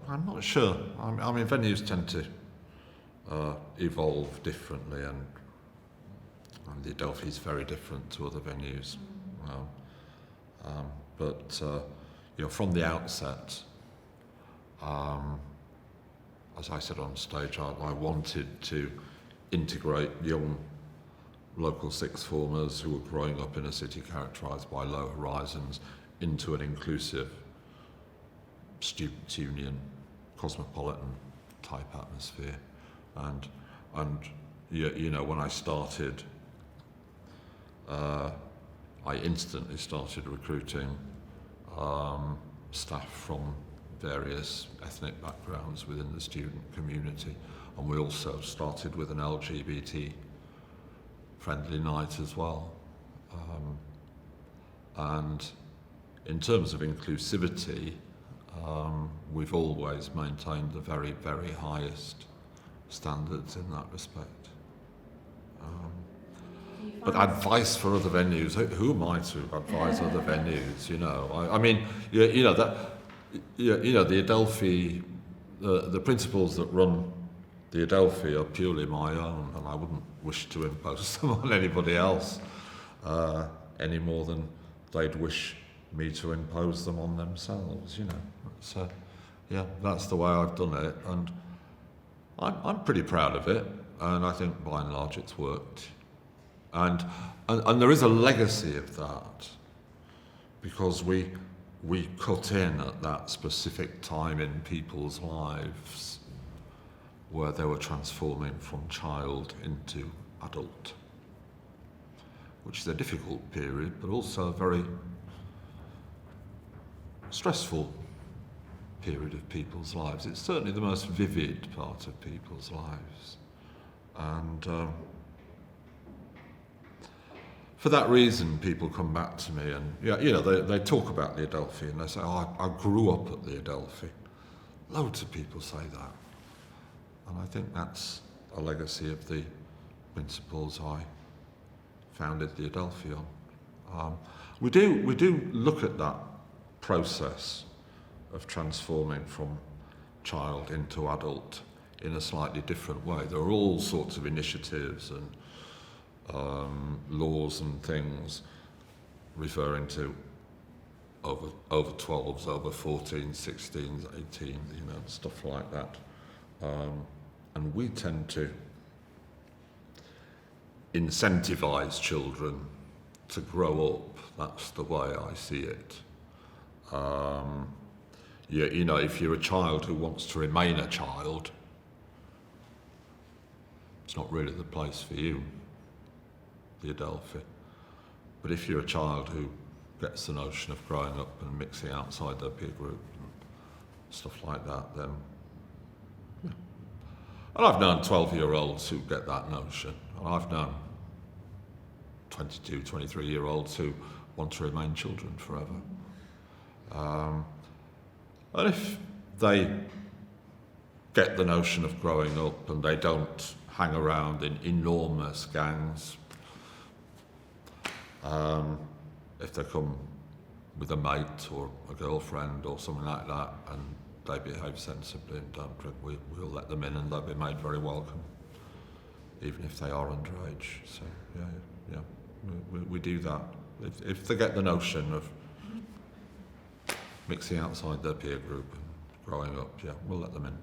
I'm not sure. I mean, venues tend to evolve differently, and the Adelphi is very different to other venues. But from the outset, as I said on stage, I wanted to integrate young local sixth formers who were growing up in a city characterised by low horizons into an inclusive students' union, cosmopolitan type atmosphere. And when I started, I instantly started recruiting staff from various ethnic backgrounds within the student community, and we also started with an LGBT friendly night as well. And in terms of inclusivity, we've always maintained the very, very highest standards in that respect. But advice for other venues, who am I to advise other venues, I mean, the Adelphi, the principles that run the Adelphi are purely my own, and I wouldn't wish to impose them on anybody else any more than they'd wish me to impose them on themselves, So, that's the way I've done it, and I'm pretty proud of it, and I think by and large it's worked. And there is a legacy of that, because we cut in at that specific time in people's lives where they were transforming from child into adult, which is a difficult period, but also a very stressful period of people's lives. It's certainly the most vivid part of people's lives. And for that reason, people come back to me and, they talk about the Adelphi and they say, I grew up at the Adelphi. Loads of people say that. And I think that's a legacy of the principles I founded the Adelphi on. We do look at that process of transforming from child into adult in a slightly different way. There are all sorts of initiatives and laws and things referring to over 12s, over 14s, 16s, 18s, stuff like that. And we tend to incentivise children to grow up. That's the way I see it. If you're a child who wants to remain a child, it's not really the place for you, the Adelphi. But if you're a child who gets the notion of growing up and mixing outside their peer group and stuff like that, then And I've known 12-year-olds who get that notion, and I've known 22, 23-year-olds who want to remain children forever. And if they get the notion of growing up and they don't hang around in enormous gangs, if they come with a mate or a girlfriend or something like that and they behave sensibly and don't drink, we'll let them in and they'll be made very welcome, even if they are underage. So, we do that. If they get the notion of mixing outside their peer group and growing up, we'll let them in.